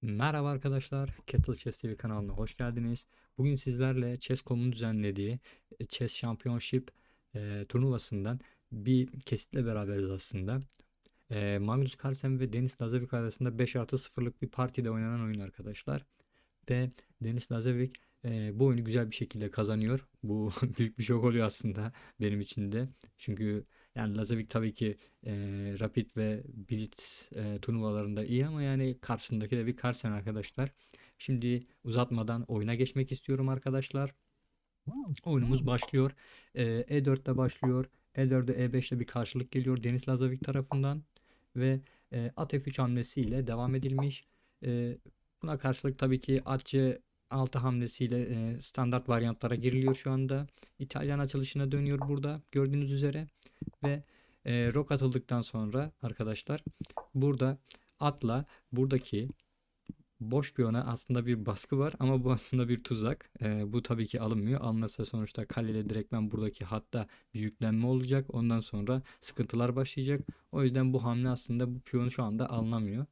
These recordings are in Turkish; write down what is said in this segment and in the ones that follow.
Merhaba arkadaşlar, Kettle Chess TV kanalına hoş geldiniz. Bugün sizlerle Chess.com'un düzenlediği Chess Championship turnuvasından bir kesitle beraberiz aslında. Magnus Carlsen ve Denis Lazovic arasında 5+0'lık bir partide oynanan oyun arkadaşlar. Ve Denis Lazovic bu oyunu güzel bir şekilde kazanıyor. Bu büyük bir şok oluyor aslında benim için de. Çünkü yani Lazovic tabii ki Rapid ve Blitz turnuvalarında iyi ama yani karşısındaki de bir Carlsen arkadaşlar. Şimdi uzatmadan oyuna geçmek istiyorum arkadaşlar. Oyunumuz başlıyor. E4'te başlıyor. E4'e E5'te bir karşılık geliyor Denis Lazovic tarafından ve at F3 hamlesiyle devam edilmiş. E, Buna karşılık tabii ki at C6 hamlesiyle standart varyantlara giriliyor şu anda. İtalyan açılışına dönüyor burada gördüğünüz üzere ve rok atıldıktan sonra arkadaşlar burada atla buradaki boş piyona aslında bir baskı var ama bu aslında bir tuzak. Bu tabii ki alınmıyor. Alınırsa sonuçta kaleyle direktmen buradaki hatta bir yüklenme olacak. Ondan sonra sıkıntılar başlayacak. O yüzden bu hamle aslında bu piyon şu anda alınamıyor.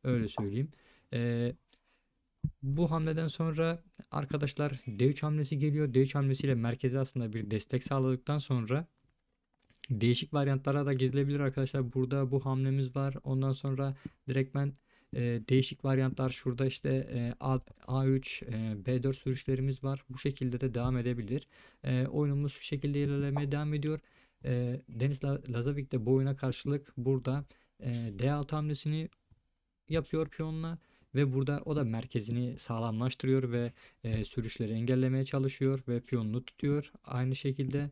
Öyle söyleyeyim. Ee, Bu hamleden sonra arkadaşlar D3 hamlesi geliyor. D3 hamlesiyle merkeze aslında bir destek sağladıktan sonra değişik varyantlara da gidilebilir arkadaşlar. Burada bu hamlemiz var. Ondan sonra direktmen değişik varyantlar şurada işte A3, B4 sürüşlerimiz var. Bu şekilde de devam edebilir. Oyunumuz şu şekilde ilerlemeye devam ediyor. Deniz Lazovic de bu oyuna karşılık burada D6 hamlesini yapıyor piyonla ve burada o da merkezini sağlamlaştırıyor ve sürüşleri engellemeye çalışıyor ve piyonunu tutuyor. Aynı şekilde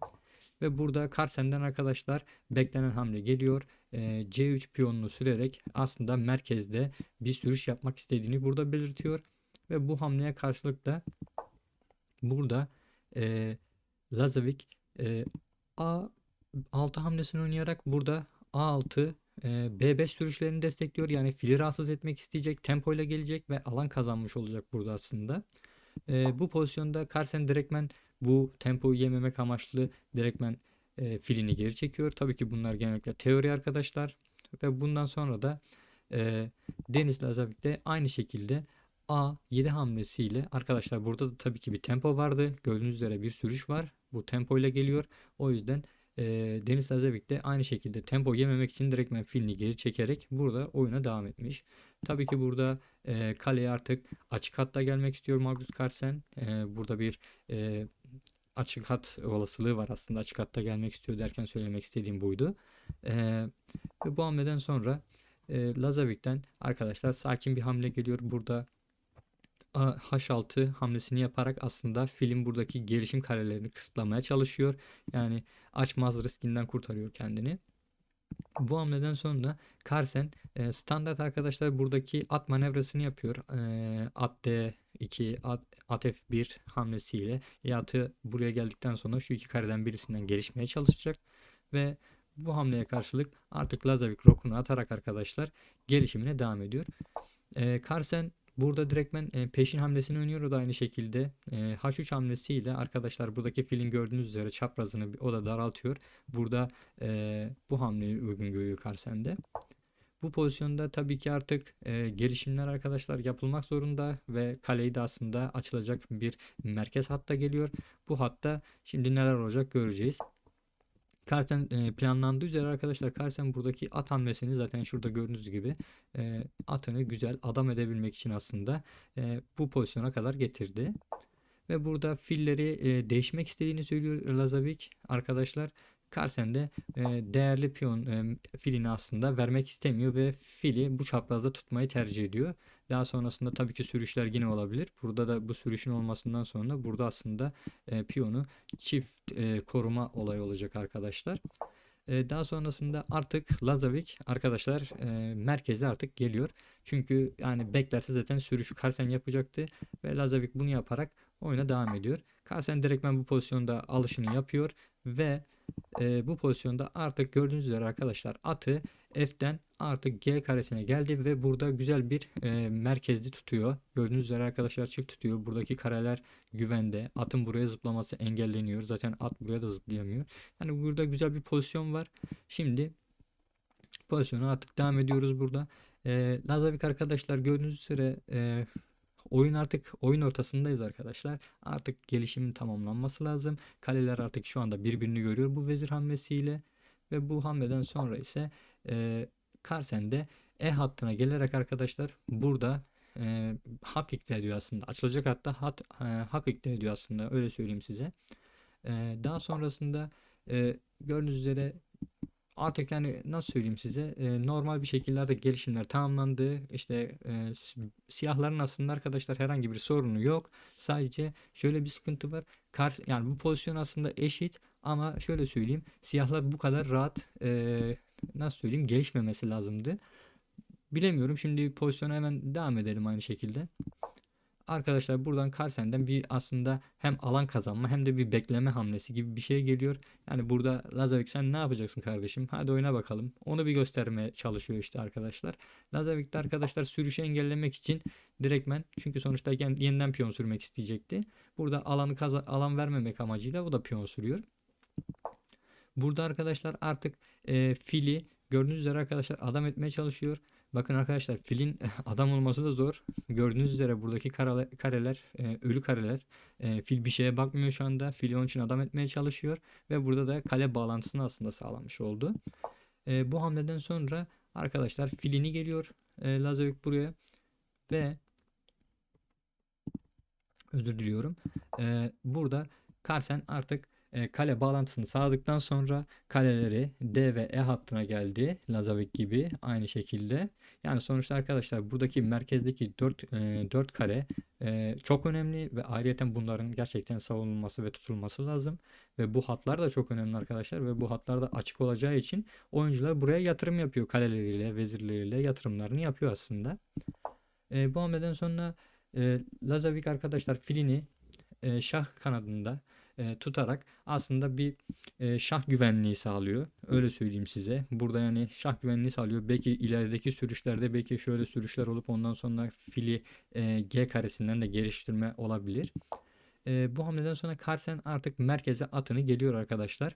ve burada Carlsen'den arkadaşlar beklenen hamle geliyor. C3 piyonunu sürerek aslında merkezde bir sürüş yapmak istediğini burada belirtiyor. Ve bu hamleye karşılık da burada e, Lazovic e, A6 hamlesini oynayarak burada A6 B5 sürüşlerini destekliyor. Yani fili rahatsız etmek isteyecek, tempoyla gelecek ve alan kazanmış olacak burada aslında. Bu pozisyonda Carlsen direktmen bu tempoyu yememek amaçlı direktmen filini geri çekiyor. Tabii ki bunlar genellikle teori arkadaşlar. Ve bundan sonra da e, Deniz Lazovic de aynı şekilde A7 hamlesiyle arkadaşlar burada da tabii ki bir tempo vardı. Gördüğünüz üzere bir sürüş var. Bu tempo ile geliyor. O yüzden e, Deniz Lazovic de aynı şekilde tempo yememek için direktmen filini geri çekerek burada oyuna devam etmiş. Tabii ki burada kaleye artık açık hatta gelmek istiyor Magnus Carlsen. Burada bir e, açık hat olasılığı var aslında. Açık hatta gelmek istiyor derken söylemek istediğim buydu. Ve bu hamleden sonra Lazavic'ten arkadaşlar sakin bir hamle geliyor. Burada H6 hamlesini yaparak aslında film buradaki gelişim karelerini kısıtlamaya çalışıyor. Yani açmaz riskinden kurtarıyor kendini. Bu hamleden sonra Carlsen standart arkadaşlar buradaki at manevrasını yapıyor. At D2, at F1 hamlesiyle atı buraya geldikten sonra şu iki kareden birisinden gelişmeye çalışacak. Ve bu hamleye karşılık artık Lazovic rokunu atarak arkadaşlar gelişimine devam ediyor. Carlsen burada direktmen peşin hamlesini oynuyor. O da aynı şekilde H3 hamlesiyle arkadaşlar buradaki filin gördüğünüz üzere çaprazını o da daraltıyor. Burada bu hamleyi uygun görüyor Carlsen'de. Bu pozisyonda tabii ki artık gelişimler arkadaşlar yapılmak zorunda ve kaleyi de aslında açılacak bir merkez hatta geliyor. Bu hatta şimdi neler olacak göreceğiz. Carlsen planlandığı üzere arkadaşlar Carlsen buradaki at hamlesini zaten şurada gördüğünüz gibi atını güzel adam edebilmek için aslında bu pozisyona kadar getirdi. Ve burada filleri değişmek istediğini söylüyor Lazovic arkadaşlar. Carlsen de değerli piyon filini aslında vermek istemiyor ve fili bu çaprazda tutmayı tercih ediyor. Daha sonrasında tabii ki sürüşler yine olabilir. Burada da bu sürüşün olmasından sonra burada aslında piyonu çift koruma olayı olacak arkadaşlar. Daha sonrasında artık Lazovic arkadaşlar merkeze artık geliyor. Çünkü yani beklerse zaten sürüşü Carlsen yapacaktı ve Lazovic bunu yaparak oyuna devam ediyor. Carlsen direktmen bu pozisyonda alışını yapıyor ve bu pozisyonda artık gördüğünüz üzere arkadaşlar atı F'den artık G karesine geldi ve burada güzel bir merkezli tutuyor. Gördüğünüz üzere arkadaşlar çift tutuyor. Buradaki kareler güvende. Atın buraya zıplaması engelleniyor. Zaten at buraya da zıplayamıyor. Yani burada güzel bir pozisyon var. Şimdi pozisyona artık devam ediyoruz burada. Lazavik arkadaşlar gördüğünüz üzere oyun artık oyun ortasındayız arkadaşlar. Artık gelişimin tamamlanması lazım. Kaleler artık şu anda birbirini görüyor bu vezir hamlesiyle. Ve bu hamleden sonra ise Carsen de E hattına gelerek arkadaşlar burada hak iddia ediyor aslında. Açılacak hatta hak iddia ediyor aslında. Öyle söyleyeyim size. Daha sonrasında gördüğünüz üzere artık yani nasıl söyleyeyim size, normal bir şekilde artık gelişimler tamamlandı. İşte siyahların aslında arkadaşlar herhangi bir sorunu yok. Sadece şöyle bir sıkıntı var. Yani bu pozisyon aslında eşit ama şöyle söyleyeyim, siyahlar bu kadar rahat nasıl söyleyeyim gelişmemesi lazımdı. Bilemiyorum. Şimdi pozisyona hemen devam edelim aynı şekilde. Arkadaşlar buradan Carlsen'den bir aslında hem alan kazanma hem de bir bekleme hamlesi gibi bir şey geliyor. Yani burada Lazovic sen ne yapacaksın kardeşim? Hadi oyuna bakalım. Onu bir göstermeye çalışıyor işte arkadaşlar. Lazovic de arkadaşlar sürüşü engellemek için direktmen, çünkü sonuçta yeniden piyon sürmek isteyecekti. Burada alan vermemek amacıyla bu da piyon sürüyor. Burada arkadaşlar artık fili gördüğünüz üzere arkadaşlar adam etmeye çalışıyor. Bakın arkadaşlar filin adam olması da zor. Gördüğünüz üzere buradaki kareler, ölü kareler. Fil bir şeye bakmıyor şu anda. Fili onun için adam etmeye çalışıyor. Ve burada da kale bağlantısını aslında sağlamış oldu. Bu hamleden sonra arkadaşlar filini geliyor. Lazovic buraya ve özür diliyorum. Burada Carlsen artık kale bağlantısını sağladıktan sonra kaleleri D ve E hattına geldi. Lazovic gibi aynı şekilde. Yani sonuçta arkadaşlar buradaki merkezdeki 4 kare çok önemli ve ayrıyeten bunların gerçekten savunulması ve tutulması lazım. Ve bu hatlar da çok önemli arkadaşlar ve bu hatlar da açık olacağı için oyuncular buraya yatırım yapıyor, kaleleriyle, vezirleriyle yatırımlarını yapıyor aslında. Bu hamleden sonra Lazovic arkadaşlar filini şah kanadında tutarak aslında bir şah güvenliği sağlıyor. Öyle söyleyeyim size. Burada yani şah güvenliği sağlıyor. Belki ilerideki sürüşlerde belki şöyle sürüşler olup ondan sonra fili G karesinden de geliştirme olabilir. Bu hamleden sonra Carlsen artık merkeze atını geliyor arkadaşlar.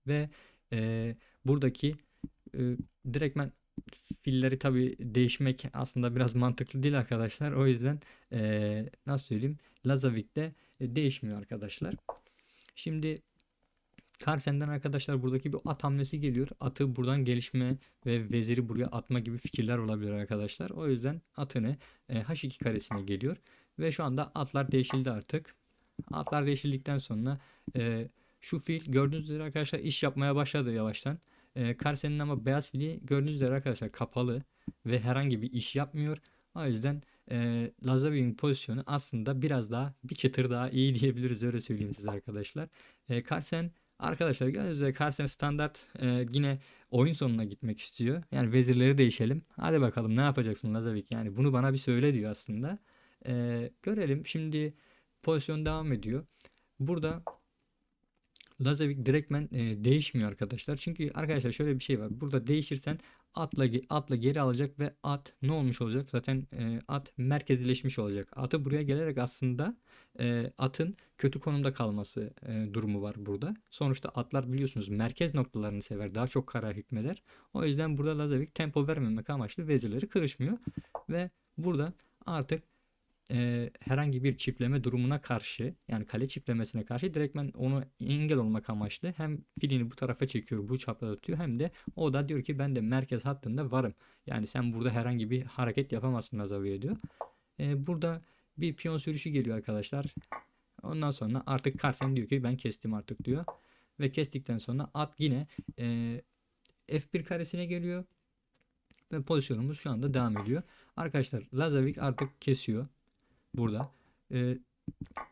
Ve buradaki direktmen filleri tabi değişmek aslında biraz mantıklı değil arkadaşlar. O yüzden nasıl söyleyeyim, Lazavik de değişmiyor arkadaşlar. Şimdi Carlsen'den arkadaşlar buradaki bir at hamlesi geliyor. Atı buradan gelişme ve veziri buraya atma gibi fikirler olabilir arkadaşlar. O yüzden atını H2 karesine geliyor. Ve şu anda atlar değişildi artık. Atlar değişildikten sonra şu fil gördüğünüz üzere arkadaşlar iş yapmaya başladı yavaştan. Carlsen'in ama beyaz fili gördüğünüz üzere arkadaşlar kapalı ve herhangi bir iş yapmıyor. O yüzden Lazavic'in pozisyonu aslında biraz daha bir çıtır daha iyi diyebiliriz, öyle söyleyeyim size arkadaşlar. Carlsen arkadaşlar gördüğünüz üzere Carlsen standart yine oyun sonuna gitmek istiyor. Yani vezirleri değişelim. Hadi bakalım ne yapacaksın Lazovic, yani bunu bana bir söyle diyor aslında. Görelim şimdi, pozisyon devam ediyor. Burada Lazovic direktmen değişmiyor arkadaşlar. Çünkü arkadaşlar şöyle bir şey var. Burada değişirsen atla geri alacak ve at ne olmuş olacak? Zaten at merkezleşmiş olacak. Atı buraya gelerek aslında atın kötü konumda kalması durumu var burada. Sonuçta atlar biliyorsunuz merkez noktalarını sever. Daha çok kara hükmeder. O yüzden burada Lazovic tempo vermemek amaçlı vezirleri kırışmıyor. Ve burada artık herhangi bir çiftleme durumuna karşı, yani kale çiftlemesine karşı direktmen onu engel olmak amaçlı hem filini bu tarafa çekiyor, bu çapraz atıyor, hem de o da diyor ki ben de merkez hattında varım. Yani sen burada herhangi bir hareket yapamazsın Nazaviye diyor. Burada bir piyon sürüşü geliyor arkadaşlar. Ondan sonra artık Carlsen diyor ki ben kestim artık diyor. Ve kestikten sonra at yine F1 karesine geliyor. Ve pozisyonumuz şu anda devam ediyor. Arkadaşlar Lazovic artık kesiyor burada. Ee,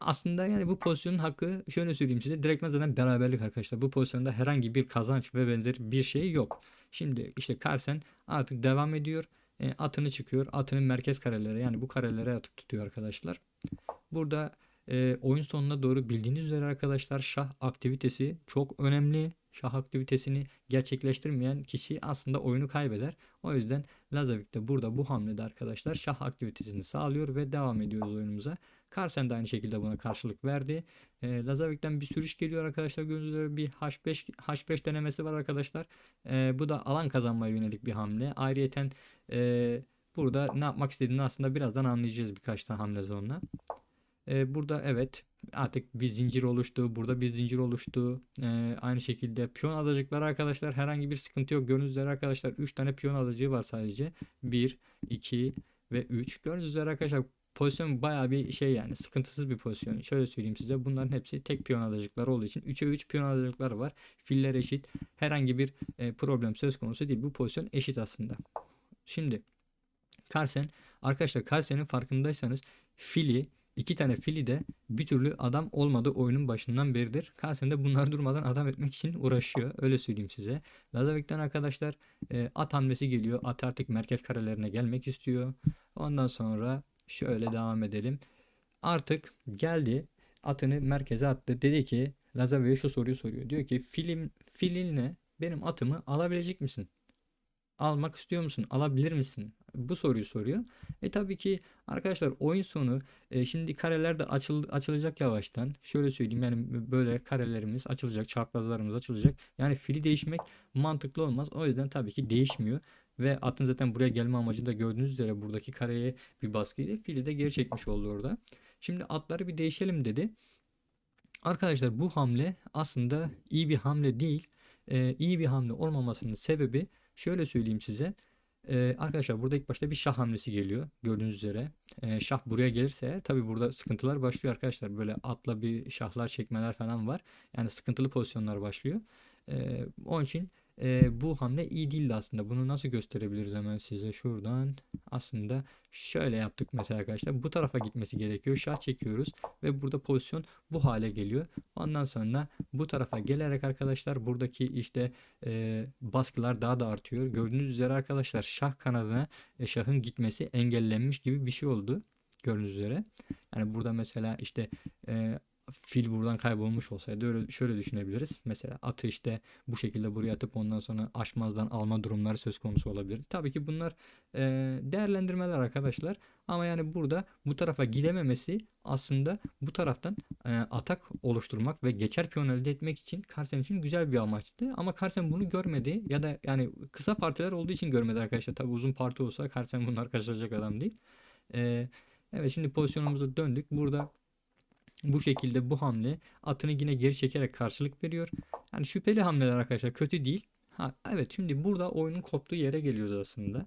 Aslında yani bu pozisyonun hakkı, şöyle söyleyeyim size, direktmen zaten beraberlik arkadaşlar. Bu pozisyonda herhangi bir kazanç ve benzeri bir şey yok. Şimdi işte Carlsen artık devam ediyor. Atını çıkıyor. Atının merkez karelere, yani bu karelere atıp tutuyor arkadaşlar. Burada oyun sonuna doğru bildiğiniz üzere arkadaşlar şah aktivitesi çok önemli. Şah aktivitesini gerçekleştirmeyen kişi aslında oyunu kaybeder. O yüzden Lazovic de burada bu hamlede arkadaşlar şah aktivitesini sağlıyor ve devam ediyoruz oyunumuza. Carlsen de aynı şekilde buna karşılık verdi. Lazovic'den bir sürüş geliyor arkadaşlar. Gördüğünüz üzere bir H5 denemesi var arkadaşlar. Bu da alan kazanmaya yönelik bir hamle. Ayrıyeten burada ne yapmak istediğini aslında birazdan anlayacağız birkaç tane hamle sonra. Burada evet artık bir zincir oluştu. Burada bir zincir oluştu. Aynı şekilde piyon adacıkları arkadaşlar herhangi bir sıkıntı yok. Gördüğünüz üzere arkadaşlar 3 tane piyon adacığı var sadece. 1, 2 ve 3. Gördüğünüz üzere arkadaşlar pozisyon bayağı bir şey yani sıkıntısız bir pozisyon. Şöyle söyleyeyim size bunların hepsi tek piyon adacıkları olduğu için 3'e 3 piyon adacıkları var. Filler eşit. Herhangi bir problem söz konusu değil. Bu pozisyon eşit aslında. Şimdi Carlsen arkadaşlar Carlsen'in farkındaysanız fili iki tane fili de bir türlü adam olmadı oyunun başından beridir. Carlsen de bunları durmadan adam etmek için uğraşıyor. Öyle söyleyeyim size. Lazavek'ten arkadaşlar at hamlesi geliyor. At artık merkez karelerine gelmek istiyor. Ondan sonra şöyle devam edelim. Artık geldi atını merkeze attı. Dedi ki Lazavek'e şu soruyu soruyor. Diyor ki filinle benim atımı alabilecek misin? Almak istiyor musun? Alabilir misin? Bu soruyu soruyor. Tabii ki arkadaşlar oyun sonu şimdi kareler de açılacak yavaştan. Şöyle söyleyeyim yani böyle karelerimiz açılacak, çaprazlarımız açılacak. Yani fili değişmek mantıklı olmaz. O yüzden tabii ki değişmiyor. Ve atın zaten buraya gelme amacı da gördüğünüz üzere buradaki kareye bir baskıydı. Fili de geri çekmiş oldu orada. Şimdi atları bir değişelim dedi. Arkadaşlar bu hamle aslında iyi bir hamle değil. İyi bir hamle olmamasının sebebi şöyle söyleyeyim size. Arkadaşlar burada ilk başta bir şah hamlesi geliyor. Gördüğünüz üzere. Şah buraya gelirse tabi burada sıkıntılar başlıyor arkadaşlar. Böyle atla bir şahlar çekmeler falan var. Yani sıkıntılı pozisyonlar başlıyor. Onun için bu hamle iyi değildi aslında. Bunu nasıl gösterebiliriz hemen size şuradan. Aslında şöyle yaptık mesela arkadaşlar. Bu tarafa gitmesi gerekiyor. Şah çekiyoruz ve burada pozisyon bu hale geliyor. Ondan sonra bu tarafa gelerek arkadaşlar buradaki işte baskılar daha da artıyor. Gördüğünüz üzere arkadaşlar şah kanadına şahın gitmesi engellenmiş gibi bir şey oldu. Gördüğünüz üzere. Yani burada mesela işte fil buradan kaybolmuş olsaydı öyle şöyle düşünebiliriz. Mesela atı işte bu şekilde buraya atıp ondan sonra aşmazdan alma durumları söz konusu olabilir. Tabii ki bunlar değerlendirmeler arkadaşlar. Ama yani burada bu tarafa gidememesi aslında bu taraftan atak oluşturmak ve geçer piyon elde etmek için Carlsen için güzel bir amaçtı. Ama Carlsen bunu görmedi ya da yani kısa partiler olduğu için görmedi arkadaşlar. Tabii uzun parti olsa Carlsen bunlar kaçıracak adam değil. E, evet şimdi pozisyonumuza döndük. Burada bu şekilde bu hamle atını yine geri çekerek karşılık veriyor. Yani şüpheli hamleler arkadaşlar kötü değil. Ha, evet şimdi burada oyunun koptuğu yere geliyoruz aslında.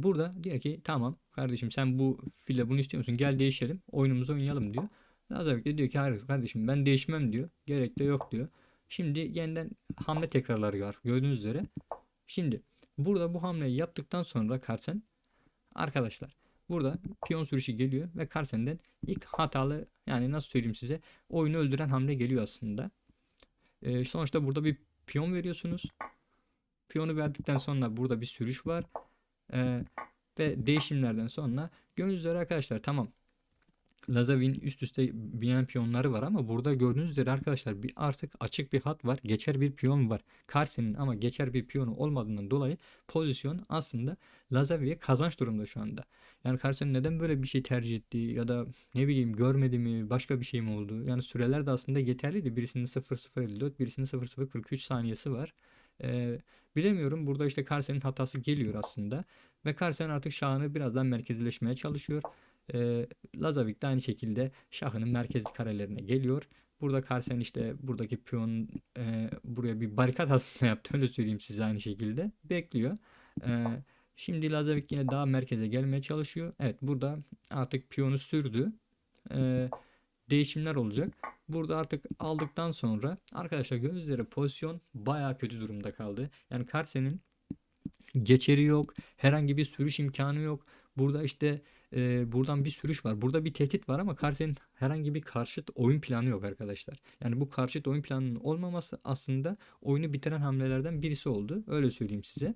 Burada diyor ki tamam kardeşim sen bu file bunu istiyor musun? Gel değişelim. Oyunumuzu oynayalım diyor. Nazarlık de diyor ki hayır kardeşim ben değişmem diyor. Gerek de yok diyor. Şimdi yeniden hamle tekrarları var. Gördüğünüz üzere. Şimdi burada bu hamleyi yaptıktan sonra Carlsen arkadaşlar burada piyon sürüşü geliyor ve Carlsen'den ilk hatalı yani nasıl söyleyeyim size oyunu öldüren hamle geliyor aslında. Sonuçta burada bir piyon veriyorsunuz. Piyonu verdikten sonra burada bir sürüş var. Ee, ve değişimlerden sonra gördüğünüz üzere arkadaşlar tamam Lazavin üst üste binen piyonları var ama burada gördüğünüz üzere arkadaşlar bir artık açık bir hat var. Geçer bir piyon var. Carlsen'in ama geçer bir piyonu olmadığından dolayı pozisyon aslında Lazavi'ye kazanç durumda şu anda. Yani Carlsen neden böyle bir şey tercih etti ya da ne bileyim görmedi mi başka bir şey mi oldu? Yani süreler de aslında yeterliydi. Birisinin 0.054 birisinin 0.043 saniyesi var. Ee, bilemiyorum. Burada işte Carlsen'in hatası geliyor aslında. Ve Carlsen artık şahını birazdan merkezleşmeye çalışıyor. Lazovic de aynı şekilde şahının merkezi karelerine geliyor. Burada Carlsen işte buradaki piyon buraya bir barikat aslında yaptı. Öyle söyleyeyim size aynı şekilde. Bekliyor. E, şimdi Lazovic yine daha merkeze gelmeye çalışıyor. Evet burada artık piyonu sürdü. E, değişimler olacak. Burada artık aldıktan sonra arkadaşlar gördüğünüz üzere pozisyon baya kötü durumda kaldı. Yani Carlsen'in geçeri yok. Herhangi bir sürüş imkanı yok. Burada işte buradan bir sürüş var. Burada bir tehdit var ama Carlsen'in herhangi bir karşıt oyun planı yok arkadaşlar. Yani bu karşıt oyun planının olmaması aslında oyunu bitiren hamlelerden birisi oldu. Öyle söyleyeyim size.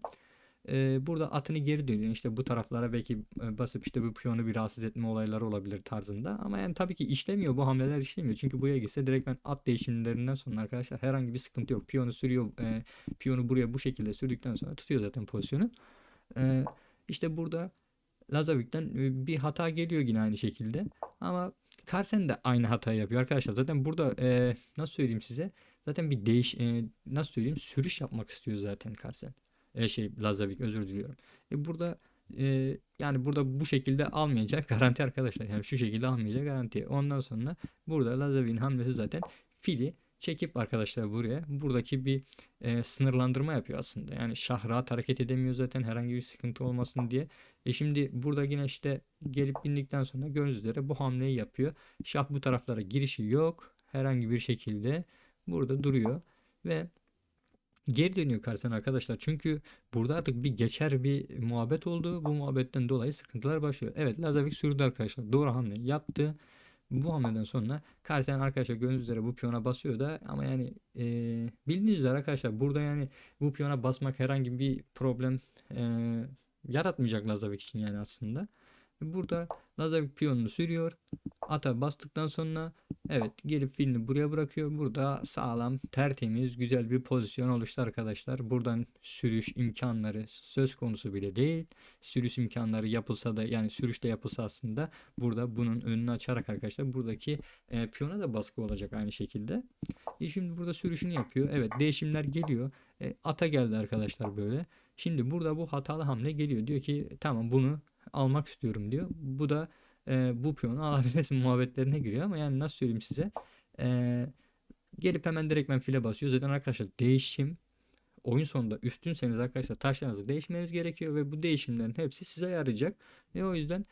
Burada atını geri dönüyor. İşte bu taraflara belki basıp işte bu piyonu bir rahatsız etme olayları olabilir tarzında. Ama yani tabii ki işlemiyor. Bu hamleler işlemiyor. Çünkü buraya gitse direkt ben at değişimlerinden sonra arkadaşlar herhangi bir sıkıntı yok. Piyonu sürüyor. Piyonu buraya bu şekilde sürdükten sonra tutuyor zaten pozisyonu. E, işte burada Lazavik'ten bir hata geliyor yine aynı şekilde. Ama Carlsen de aynı hatayı yapıyor arkadaşlar. Zaten burada nasıl söyleyeyim size? Zaten bir nasıl söyleyeyim? Sürüş yapmak istiyor zaten Carlsen. Lazavik, özür diliyorum. Burada yani burada bu şekilde almayacak garanti arkadaşlar. Yani şu şekilde almayacak garanti. Ondan sonra burada Lazavik'in hamlesi zaten fili çekip arkadaşlar buraya buradaki bir sınırlandırma yapıyor aslında. Yani şah rahat hareket edemiyor zaten herhangi bir sıkıntı olmasın diye. Şimdi burada yine işte gelip bindikten sonra gördüğünüz üzere bu hamleyi yapıyor. Şah bu taraflara girişi yok. Herhangi bir şekilde burada duruyor ve geri dönüyor karşısına arkadaşlar. Çünkü burada artık bir geçer bir muhabbet oldu. Bu muhabbetten dolayı sıkıntılar başlıyor. Evet, Lazavik sürdü arkadaşlar. Doğru hamle yaptı. Bu hamleden sonra Carlsen arkadaşlar gördüğünüz üzere bu piyona basıyor da ama yani bildiğiniz üzere arkadaşlar burada yani bu piyona basmak herhangi bir problem yaratmayacak Lazavik için yani aslında. Burada Lazavik piyonunu sürüyor. Ata bastıktan sonra evet gelip filini buraya bırakıyor. Burada sağlam, tertemiz, güzel bir pozisyon oluştu arkadaşlar. Buradan sürüş imkanları söz konusu bile değil. Sürüş imkanları yapılsa da yani sürüşte yapılsa aslında burada bunun önünü açarak arkadaşlar buradaki piyona da baskı olacak aynı şekilde. Şimdi burada sürüşünü yapıyor. Evet, değişimler geliyor. Ata geldi arkadaşlar böyle. Şimdi burada bu hatalı hamle geliyor. Diyor ki tamam bunu almak istiyorum diyor. Bu da bu piyonu alabilirsin muhabbetlerine giriyor ama yani nasıl söyleyeyim size, e, gelip hemen direktmen file basıyor. Zaten arkadaşlar değişim oyun sonunda üstünseniz arkadaşlar taşlarınızı değişmeniz gerekiyor ve bu değişimlerin hepsi size yarayacak. Ve o yüzden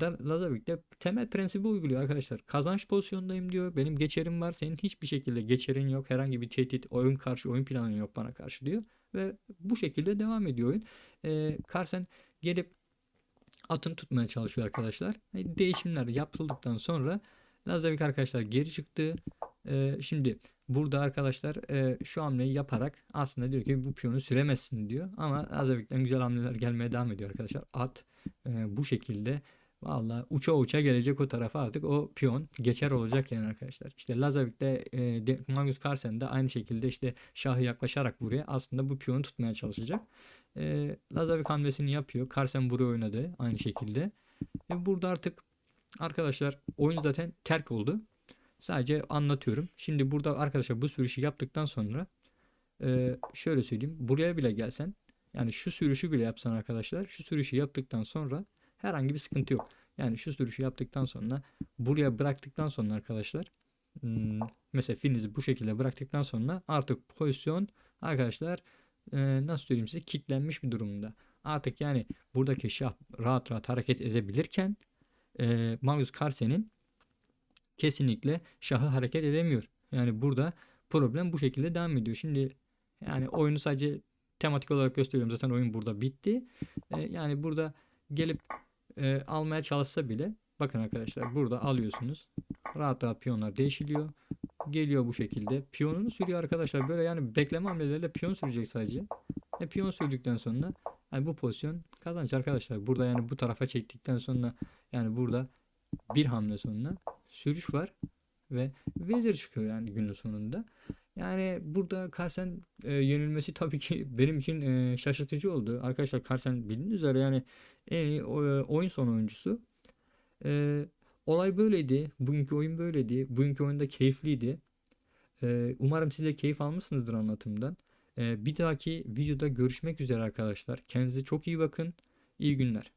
Lazavik de temel prensibi uyguluyor arkadaşlar. Kazanç pozisyondayım diyor. Benim geçerim var. Senin hiçbir şekilde geçerin yok. Herhangi bir tehdit, oyun planın yok bana karşı diyor. Ve bu şekilde devam ediyor oyun. Carlsen gelip atını tutmaya çalışıyor arkadaşlar. Değişimler yapıldıktan sonra Lazavik arkadaşlar geri çıktı. Şimdi burada arkadaşlar şu hamleyi yaparak aslında diyor ki bu piyonu süremezsin diyor. Ama Lazavik'ten güzel hamleler gelmeye devam ediyor arkadaşlar. At bu şekilde valla uça uça gelecek o tarafa, artık o piyon geçer olacak yani arkadaşlar. İşte Lazavik'te Magnus Carlsen de aynı şekilde işte şahı yaklaşarak buraya aslında bu piyonu tutmaya çalışacak. Lazavik hamlesini yapıyor. Carlsen buraya oynadı aynı şekilde. Burada artık arkadaşlar oyun zaten terk oldu. Sadece anlatıyorum. Şimdi burada arkadaşlar bu sürüşü yaptıktan sonra şöyle söyleyeyim. Buraya bile gelsen yani şu sürüşü bile yapsan arkadaşlar, şu sürüşü yaptıktan sonra herhangi bir sıkıntı yok. Yani şu sürüşü yaptıktan sonra buraya bıraktıktan sonra arkadaşlar mesela filinizi bu şekilde bıraktıktan sonra artık pozisyon arkadaşlar nasıl söyleyeyim size, kilitlenmiş bir durumda. Artık yani buradaki şah rahat rahat hareket edebilirken Magnus Carlsen'in kesinlikle şahı hareket edemiyor. Yani burada problem bu şekilde devam ediyor. Şimdi yani oyunu sadece tematik olarak gösteriyorum. Zaten oyun burada bitti. Yani burada gelip almaya çalışsa bile bakın arkadaşlar burada alıyorsunuz. Rahat rahat piyonlar değişiliyor. Geliyor bu şekilde. Piyonunu sürüyor arkadaşlar. Böyle yani bekleme hamleleriyle piyon sürecek sadece. Piyon sürdükten sonra yani bu pozisyon kazanç arkadaşlar. Burada yani bu tarafa çektikten sonra yani burada bir hamle sonra sürüş var ve vezir çıkıyor yani günün sonunda. Yani burada Carlsen yenilmesi tabii ki benim için şaşırtıcı oldu. Arkadaşlar Carlsen bildiğiniz üzere yani en iyi oyun son oyuncusu. E, olay böyleydi. Bugünkü oyun böyleydi. Bugünkü oyunda keyifliydi. Umarım siz de keyif almışsınızdır anlatımdan. Bir dahaki videoda görüşmek üzere arkadaşlar. Kendinize çok iyi bakın. İyi günler.